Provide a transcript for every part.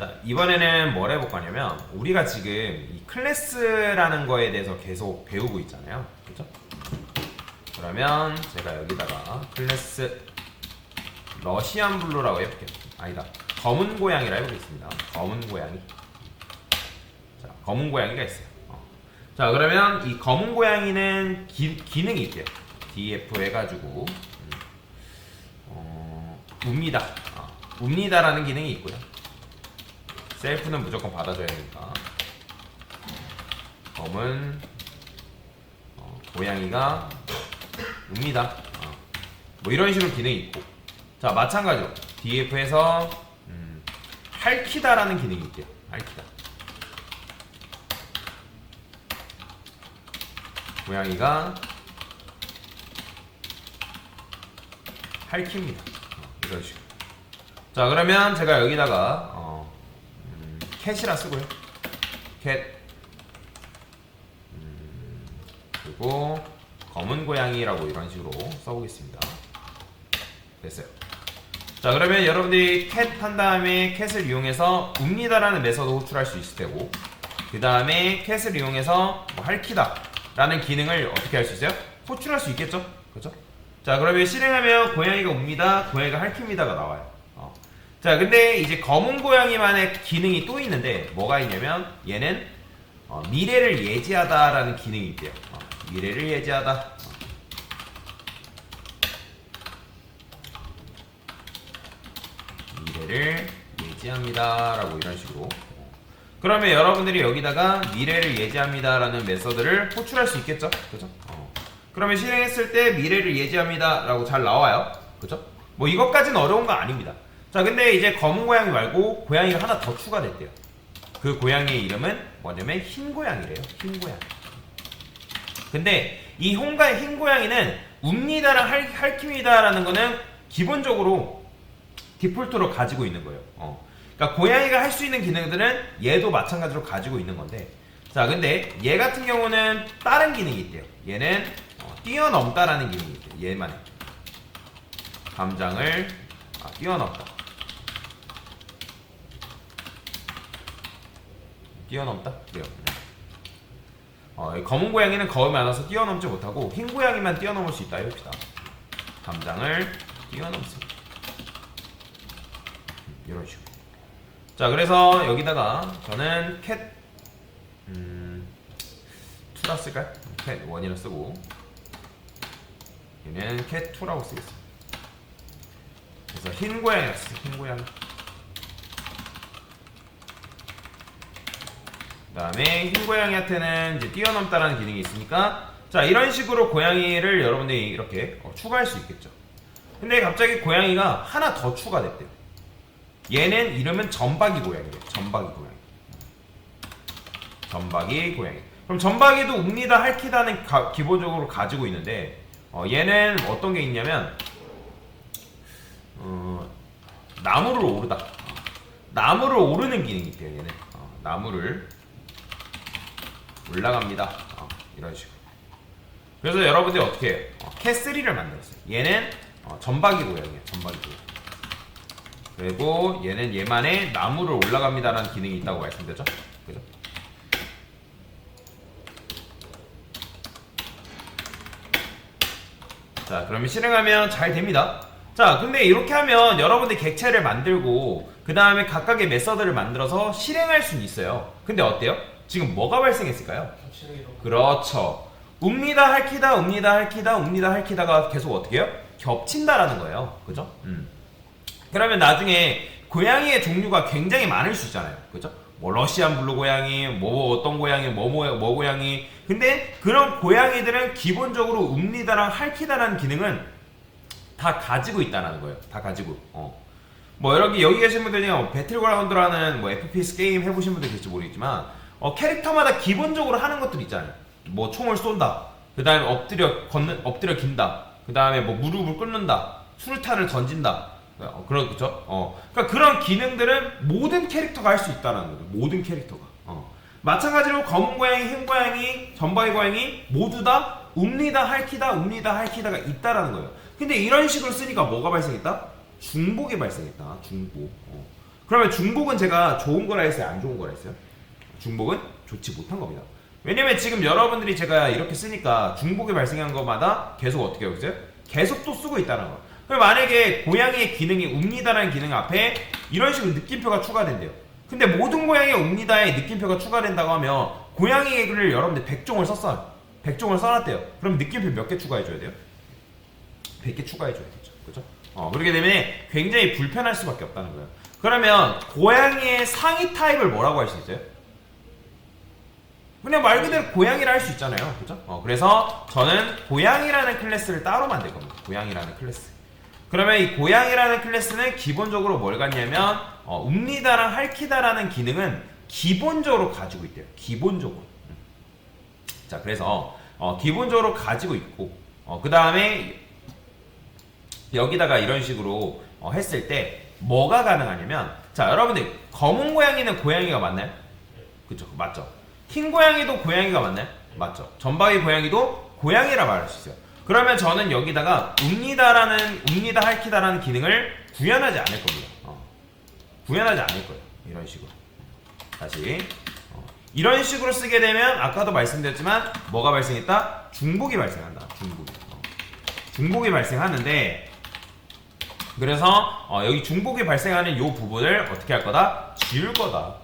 자, 이번에는 뭘 해볼 거냐면 우리가 지금 이 클래스라는 거에 대해서 계속 배우고 있잖아요. 그죠? 그러면 제가 여기다가 클래스 러시안 블루라고 해볼게요. 아니다. 검은 고양이라 해보겠습니다. 검은 고양이. 자, 검은 고양이가 있어요. 자, 그러면 이 검은 고양이는 기능이 있대요. df 해가지고 웁니다. 웁니다라는 기능이 있고요. 셀프는 무조건 받아줘야 되니까. 검은 고양이가 웁니다. 뭐 이런 식으로 기능이 있고. 자, 마찬가지로 df에서 핥히다라는 기능이 있대요. 핥히다. 고양이가 핥힙니다. 이런 식으로. 자, 그러면 제가 여기다가 캣이라 쓰고요. 캣 그리고 검은 고양이라고 이런 식으로 써보겠습니다. 됐어요. 자, 그러면 여러분들이 캣 한 다음에 캣을 이용해서 웁니다라는 메서드 호출할 수 있을 테고, 그 다음에 캣을 이용해서 뭐 핥히다 라는 기능을 어떻게 할 수 있어요? 호출할 수 있겠죠? 그렇죠? 자, 그러면 실행하면 고양이가 웁니다, 고양이가 핥힙니다가 나와요. 자, 근데 이제 검은 고양이만의 기능이 또 있는데 뭐가 있냐면 얘는 미래를 예지하다라는 기능이 있대요. 미래를 예지하다. 미래를 예지합니다라고 이런 식으로. 그러면 여러분들이 여기다가 미래를 예지합니다라는 메서드를 호출할 수 있겠죠? 그죠? 그러면 실행했을 때 미래를 예지합니다라고 잘 나와요. 그죠? 뭐 이것까지는 어려운 거 아닙니다. 자, 근데 이제 검은 고양이 말고 고양이가 하나 더 추가됐대요. 그 고양이의 이름은 뭐냐면 흰 고양이래요. 흰 고양이. 근데 이 흰 고양이는 웁니다랑 핥힙니다라는 거는 기본적으로 디폴트로 가지고 있는 거예요. 그러니까 고양이가 할 수 있는 기능들은 얘도 마찬가지로 가지고 있는 건데, 자, 근데 얘 같은 경우는 다른 기능이 있대요. 얘는 뛰어넘다라는 기능이 있대요. 얘만의 감장을 뛰어넘다. 뛰어넘다? 그래요. 검은 고양이는 겁이 많아서 뛰어넘지 못하고 흰 고양이만 뛰어넘을 수 있다 해봅시다. 감장을 뛰어넘습니다. 이런 식으로. 자, 그래서 여기다가 저는 캣 2라 쓸까요? 캣 1이라 쓰고 얘는 캣 2라고 쓰겠습니다. 그래서 흰 고양이라 쓰세요. 흰 고양이. 그 다음에 흰 고양이한테는 이제 뛰어넘다라는 기능이 있으니까, 자, 이런 식으로 고양이를 여러분들이 이렇게 추가할 수 있겠죠. 근데 갑자기 고양이가 하나 더 추가됐대요. 얘는 이름은 점박이 고양이래요. 점박이 고양이. 점박이 고양이. 그럼 점박이도 웁니다, 핥히다는 기본적으로 가지고 있는데, 얘는 어떤 게 있냐면 나무를 오르다. 나무를 오르는 기능이 있대요. 얘는 나무를 올라갑니다. 이런 식으로. 그래서 여러분들이 어떻게 해요? 캣3를 만들었어요. 얘는 점박이 고양이에요. 점박이 고양이. 그리고 얘는 얘만의 나무를 올라갑니다라는 기능이 있다고 말씀드렸죠? 그죠? 자, 그러면 실행하면 잘 됩니다. 자, 근데 이렇게 하면 여러분들 객체를 만들고 그 다음에 각각의 메서드를 만들어서 실행할 수는 있어요. 근데 어때요? 지금 뭐가 발생했을까요? 그렇죠. 웁니다, 핥히다, 웁니다, 핥히다, 웁니다, 핥히다가 계속 어떻게 해요? 겹친다라는 거예요. 그죠? 그러면 나중에 고양이의 종류가 굉장히 많을 수 있잖아요. 그죠? 뭐 러시안 블루 고양이, 뭐 어떤 고양이, 뭐 고양이. 근데 그런 고양이들은 기본적으로 웁니다랑 핥히다라는 기능은 다 가지고 있다는 거예요. 다 가지고. 뭐 여기 계신 분들 중에 배틀그라운드라는 뭐 FPS 게임 해보신 분들 계실지 모르겠지만 캐릭터마다 기본적으로 하는 것들이 있잖아요. 뭐 총을 쏜다. 그 다음에 엎드려 긴다. 그 다음에 뭐 무릎을 꿇는다. 수류탄을 던진다. 그렇죠? 그러니까 그런 기능들은 모든 캐릭터가 할 수 있다는 거죠. 모든 캐릭터가. 마찬가지로 검은 고양이, 흰 고양이, 점박이 고양이 모두 다 웁니다, 핥히다가 있다라는 거예요. 근데 이런 식으로 쓰니까 뭐가 발생했다? 중복이 발생했다. 중복. 그러면 중복은 제가 좋은 거라 했어요? 안 좋은 거라 했어요? 중복은 좋지 못한 겁니다. 왜냐면 지금 여러분들이 제가 이렇게 쓰니까 중복이 발생한 것마다 계속 어떻게 하고 있어요? 계속 또 쓰고 있다는 거. 그럼 만약에 고양이의 기능이 웁니다라는 기능 앞에 이런 식으로 느낌표가 추가된대요. 근데 모든 고양이의 웁니다에 느낌표가 추가된다고 하면 고양이를 여러분들 100종을 썼어요. 100종을 써놨대요. 그럼 느낌표 몇 개 추가해줘야 돼요? 100개 추가해줘야겠죠. 그죠? 그렇게 되면 굉장히 불편할 수밖에 없다는 거예요. 그러면 고양이의 상위 타입을 뭐라고 할 수 있어요? 그냥 말 그대로 고양이라 할 수 있잖아요. 그죠? 그래서 저는 고양이라는 클래스를 따로 만들 겁니다. 고양이라는 클래스. 그러면 이 고양이라는 클래스는 기본적으로 뭘 갖냐면 웁니다랑 핥히다라는 기능은 기본적으로 가지고 있대요. 기본적으로. 자, 그래서 기본적으로 가지고 있고 그 다음에 여기다가 이런 식으로 했을 때 뭐가 가능하냐면, 자, 여러분들 검은 고양이는 고양이가 맞나요? 그쵸, 맞죠? 흰 고양이도 고양이가 맞나요? 맞죠? 점박이 고양이도 고양이라 말할 수 있어요. 그러면 저는 여기다가 웁니다 핥히다라는 기능을 구현하지 않을 겁니다. 구현하지 않을 거예요. 이런 식으로. 다시 이런 식으로 쓰게 되면 아까도 말씀드렸지만 뭐가 발생했다? 중복이 발생한다. 중복이 발생하는데, 그래서 여기 중복이 발생하는 이 부분을 어떻게 할 거다? 지울 거다.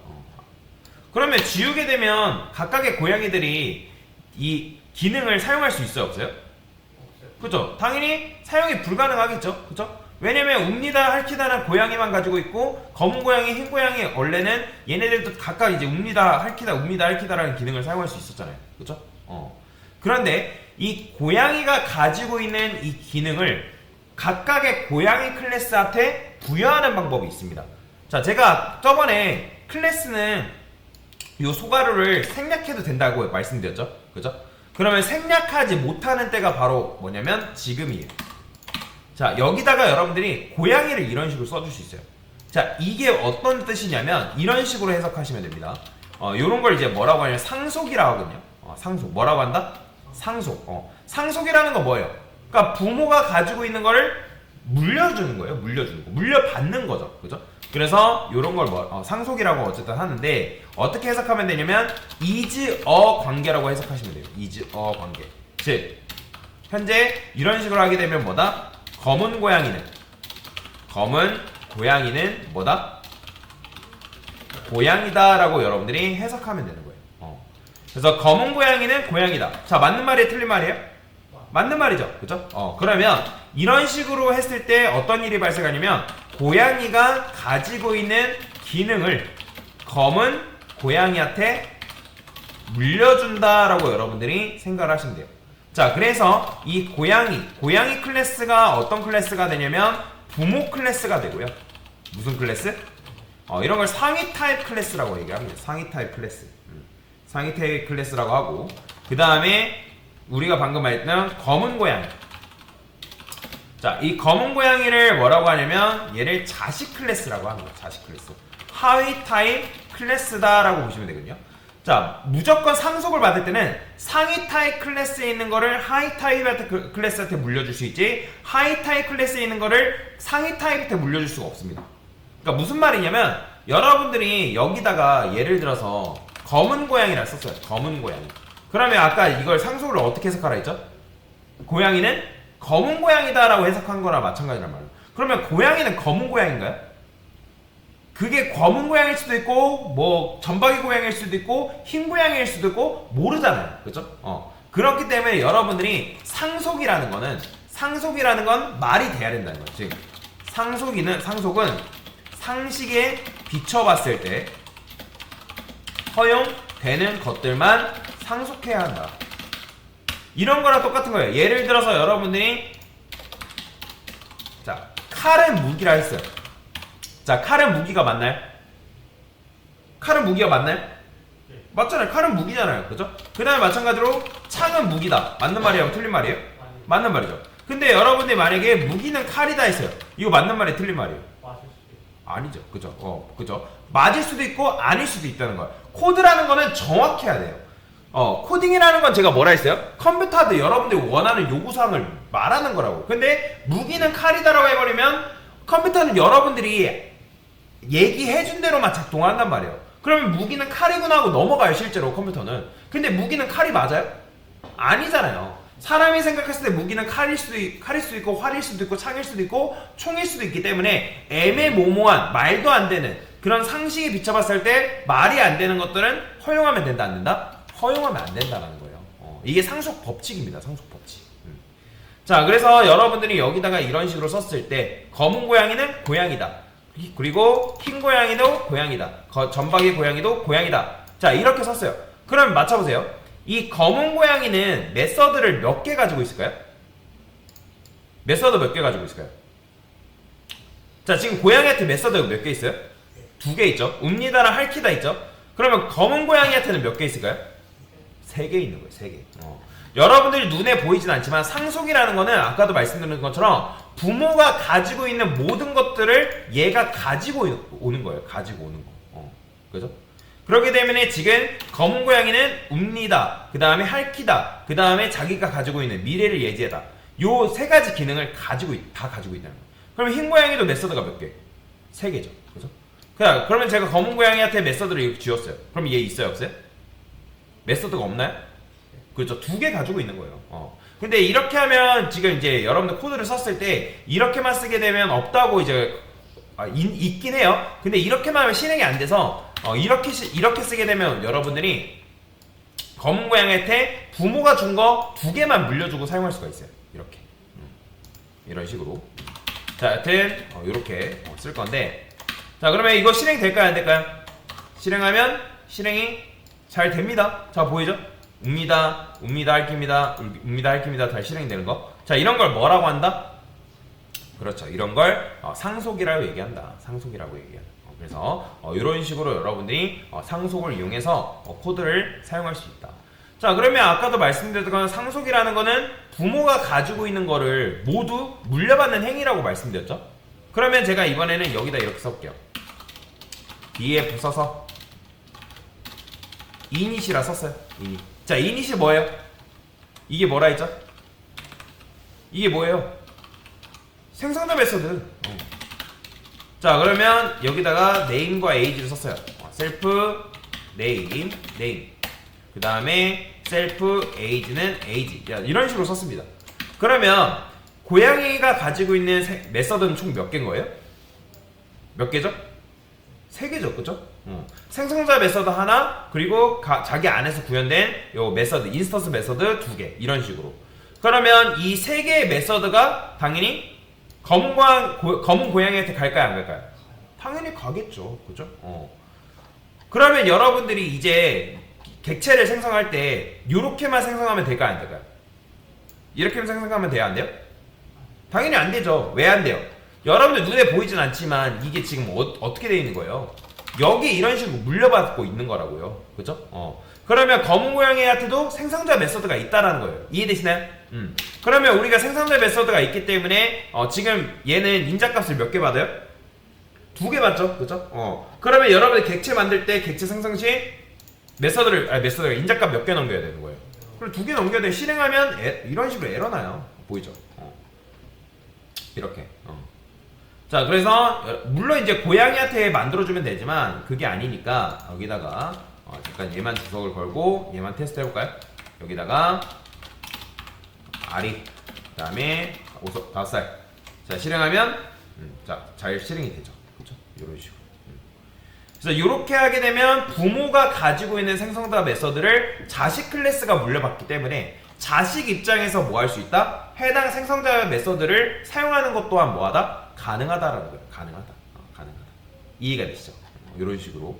그러면 지우게 되면 각각의 고양이들이 이 기능을 사용할 수 있어요? 없어요? 그죠? 당연히 사용이 불가능하겠죠? 그죠? 왜냐면 웁니다 핥히다는 고양이만 가지고 있고 검은 고양이, 흰 고양이 원래는 얘네들도 각각 이제 웁니다 핥히다라는 기능을 사용할 수 있었잖아요. 그죠? 그런데 이 고양이가 가지고 있는 이 기능을 각각의 고양이 클래스한테 부여하는 방법이 있습니다. 자, 제가 저번에 클래스는 이 소가루를 생략해도 된다고 말씀드렸죠. 그죠? 그러면 생략하지 못하는 때가 바로 뭐냐면 지금이에요. 자, 여기다가 여러분들이 고양이를 이런 식으로 써줄 수 있어요. 자, 이게 어떤 뜻이냐면 이런 식으로 해석하시면 됩니다. 요런 걸 이제 뭐라고 하냐면 상속이라고 하거든요. 상속. 뭐라고 한다? 상속. 상속이라는 건 뭐예요? 그러니까 부모가 가지고 있는 거를 물려주는 거예요. 물려주는 거. 물려받는 거죠. 그죠? 그래서 요런 걸 상속이라고 어쨌든 하는데, 어떻게 해석하면 되냐면 is 관계라고 해석하시면 돼요. is 관계. 즉 현재 이런 식으로 하게 되면 뭐다? 검은 고양이는 뭐다? 고양이다 라고 여러분들이 해석하면 되는 거예요. 그래서 검은 고양이는 고양이다. 자, 맞는 말이에요? 틀린 말이에요? 맞는 말이죠. 그죠? 그러면 이런 식으로 했을 때 어떤 일이 발생하냐면 고양이가 가지고 있는 기능을 검은 고양이한테 물려준다라고 여러분들이 생각을 하시면 돼요. 자, 그래서 이 고양이 클래스가 어떤 클래스가 되냐면 부모 클래스가 되고요. 무슨 클래스? 이런 걸 상위 타입 클래스라고 얘기합니다. 상위 타입 클래스. 상위 타입 클래스라고 하고, 그 다음에 우리가 방금 말했던 검은 고양이. 자, 이 검은 고양이를 뭐라고 하냐면 얘를 자식 클래스라고 합니다. 자식 클래스. 하위 타입 클래스다라고 보시면 되거든요. 자, 무조건 상속을 받을 때는 상위 타입 클래스에 있는 거를 하위 타입 클래스한테 물려줄 수 있지, 하위 타입 클래스에 있는 거를 상위 타입한테 물려줄 수가 없습니다. 그러니까 무슨 말이냐면 여러분들이 여기다가 예를 들어서 검은 고양이라 썼어요. 검은 고양이. 그러면 아까 이걸 상속을 어떻게 해석하라 했죠? 고양이는 검은 고양이다라고 해석한 거나 마찬가지란 말이에요. 그러면 고양이는 검은 고양인가요? 그게 검은 고양이일 수도 있고 뭐 점박이 고양이일 수도 있고 흰 고양이일 수도 있고 모르잖아요. 그죠? 그렇기 때문에 여러분들이 상속이라는 건 말이 돼야 된다는 거예요. 즉 상속은 상식에 비춰봤을 때 허용되는 것들만 상속해야 한다. 이런 거랑 똑같은 거예요. 예를 들어서 여러분들이 자, 칼은 무기라 했어요. 자, 칼은 무기가 맞나요? 칼은 무기가 맞나요? 네. 맞잖아요. 칼은 무기잖아요. 그죠? 그 다음에 마찬가지로 창은 무기다. 맞는 말이에요? 틀린 말이에요? 맞는 말이죠. 근데 여러분들이 만약에 무기는 칼이다 했어요. 이거 맞는 말이에요? 틀린 말이에요? 아니죠. 그죠? 그죠? 맞을 수도 있고 아닐 수도 있다는 거예요. 코드라는 거는 정확해야 돼요. 코딩이라는 건 제가 뭐라 했어요? 컴퓨터한테 여러분들이 원하는 요구사항을 말하는 거라고. 근데 무기는 칼이다라고 해버리면 컴퓨터는 여러분들이 얘기해준 대로만 작동한단 말이에요. 그러면 무기는 칼이구나 하고 넘어가요, 실제로 컴퓨터는. 근데 무기는 칼이 맞아요? 아니잖아요. 사람이 생각했을 때 무기는 칼일 수도 있고 활일 수도 있고 창일 수도 있고 총일 수도 있기 때문에 애매모호한 말도 안 되는 그런 상식에 비춰봤을 때 말이 안 되는 것들은 허용하면 된다 안 된다? 허용하면 안 된다라는 거예요. 이게 상속 법칙입니다. 상속 법칙. 자, 그래서 여러분들이 여기다가 이런 식으로 썼을 때 검은 고양이는 고양이다. 그리고 흰 고양이도 고양이다. 점박이 고양이도 고양이다. 자, 이렇게 썼어요. 그럼 맞춰보세요. 이 검은 고양이는 메서드를 몇 개 가지고 있을까요? 메서드 몇 개 가지고 있을까요? 자, 지금 고양이한테 메서드가 몇 개 있어요? 2개 있죠. 웁니다랑 할키다 있죠. 그러면 검은 고양이한테는 몇 개 있을까요? 3개 있는 거예요. 3개. 여러분들이 눈에 보이진 않지만 상속이라는 거는 아까도 말씀드린 것처럼 부모가 가지고 있는 모든 것들을 얘가 가지고 오는 거예요. 가지고 오는 거. 그죠? 그렇기 때문에 지금 검은 고양이는 웁니다. 그 다음에 할키다. 그 다음에 자기가 가지고 있는 미래를 예지하다. 요 3가지 기능을 다 가지고 있다는 거예요. 그럼 흰 고양이도 메서드가 몇 개? 3개죠. 그죠? 그러면 제가 검은 고양이한테 메서드를 이렇게 쥐었어요. 그럼 얘 있어요? 없어요? 메서드가 없나요? 그렇죠. 2개 가지고 있는 거예요. 근데 이렇게 하면 지금 이제 여러분들 코드를 썼을 때 이렇게만 쓰게 되면 없다고 이제 있긴 해요. 근데 이렇게만 하면 실행이 안 돼서 이렇게 쓰게 되면 여러분들이 검은 고양이한테 부모가 준 거 2개만 물려주고 사용할 수가 있어요. 이렇게 이런 식으로. 자, 여튼 이렇게 쓸 건데, 자, 그러면 이거 실행 될까요? 안 될까요? 실행하면 실행이 잘 됩니다. 자, 보이죠? 웁니다, 할킵니다, 웁니다, 할킵니다. 다 실행되는 거. 자, 이런 걸 뭐라고 한다? 그렇죠. 이런 걸 상속이라고 얘기한다. 상속이라고 얘기한다. 그래서 이런 식으로 여러분들이 상속을 이용해서 코드를 사용할 수 있다. 자, 그러면 아까도 말씀드렸던 상속이라는 거는 부모가 가지고 있는 거를 모두 물려받는 행위라고 말씀드렸죠. 그러면 제가 이번에는 여기다 이렇게 써볼게요. 뒤에 붙여서 이닛이라 썼어요. 이닛. 자, 이닛이 뭐예요? 이게 뭐라 했죠? 이게 뭐예요? 생성자 메소드. 자, 그러면 여기다가 name과 age를 썼어요. 셀프 name. 그 다음에 셀프 age는 age. 이런 식으로 썼습니다. 그러면 고양이가 가지고 있는 메서드는 총 몇 개인 거예요? 몇 개죠? 3개죠, 그죠? 생성자 메서드 하나, 그리고 자기 안에서 구현된 요 메서드, 인스턴스 메서드 2개, 이런 식으로. 그러면 이 3개의 메서드가 당연히 검은 고양이한테 갈까요, 안 갈까요? 당연히 가겠죠, 그죠? 그러면 여러분들이 이제 객체를 생성할 때 이렇게만 생성하면 될까요, 안 될까요? 이렇게만 생성하면 돼요, 안 돼요? 당연히 안 되죠. 왜 안 돼요? 여러분들 눈에 보이진 않지만 이게 지금 어떻게 되어 있는 거예요? 여기 이런 식으로 물려받고 있는 거라고요. 그죠? 그러면 검은 고양이한테도 생성자 메서드가 있다라는 거예요. 이해되시나요? 그러면 우리가 생성자 메서드가 있기 때문에 지금 얘는 인자값을 몇 개 받아요? 2개 받죠. 그죠? 그러면 여러분들 객체 만들 때 객체 생성 시 메서드가 인자값 몇 개 넘겨야 되는 거예요. 그럼 2개 넘겨야 돼. 실행하면 이런 식으로 에러 나요. 보이죠? 이렇게. 자, 그래서 물론 이제 고양이한테 만들어주면 되지만 그게 아니니까 여기다가 잠깐 얘만 주석을 걸고 얘만 테스트 해볼까요? 여기다가 아리, 그 다음에 5살. 자, 실행하면 자, 잘 실행이 되죠. 그렇죠? 이런 식으로. 그래서 이렇게 하게 되면 부모가 가지고 있는 생성자 메서드를 자식 클래스가 물려받기 때문에 자식 입장에서 뭐 할 수 있다? 해당 생성자 메서드를 사용하는 것 또한 뭐하다? 가능하다라는 거예요. 가능하다. 이해가 되시죠? 이런 식으로.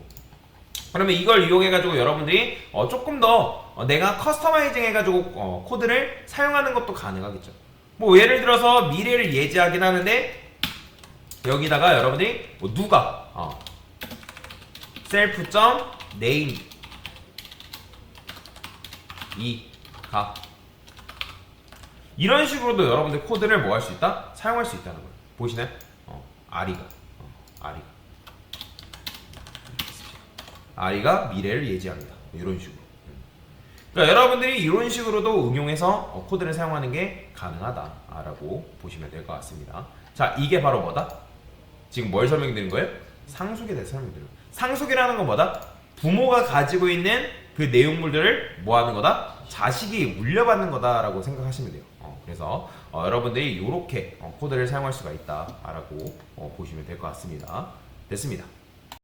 그러면 이걸 이용해가지고 여러분들이 조금 더 내가 커스터마이징 해가지고 코드를 사용하는 것도 가능하겠죠. 뭐 예를 들어서 미래를 예지하긴 하는데 여기다가 여러분들이 뭐 누가 self.name 가 이런 식으로도 여러분들 코드를 뭐 할 수 있다? 사용할 수 있다는 거예요. 보이시나요? 아리가 미래를 예지합니다. 이런 식으로. 그러니까 여러분들이 이런 식으로도 응용해서 코드를 사용하는 게 가능하다라고 보시면 될 것 같습니다. 자, 이게 바로 뭐다? 지금 뭘 설명드린 거예요? 상속에 대해서 설명드려요. 상속이라는 건 뭐다? 부모가 가지고 있는 그 내용물들을 뭐 하는 거다? 자식이 물려받는 거다라고 생각하시면 돼요. 그래서 여러분들이 이렇게 코드를 사용할 수가 있다라고 보시면 될 것 같습니다. 됐습니다.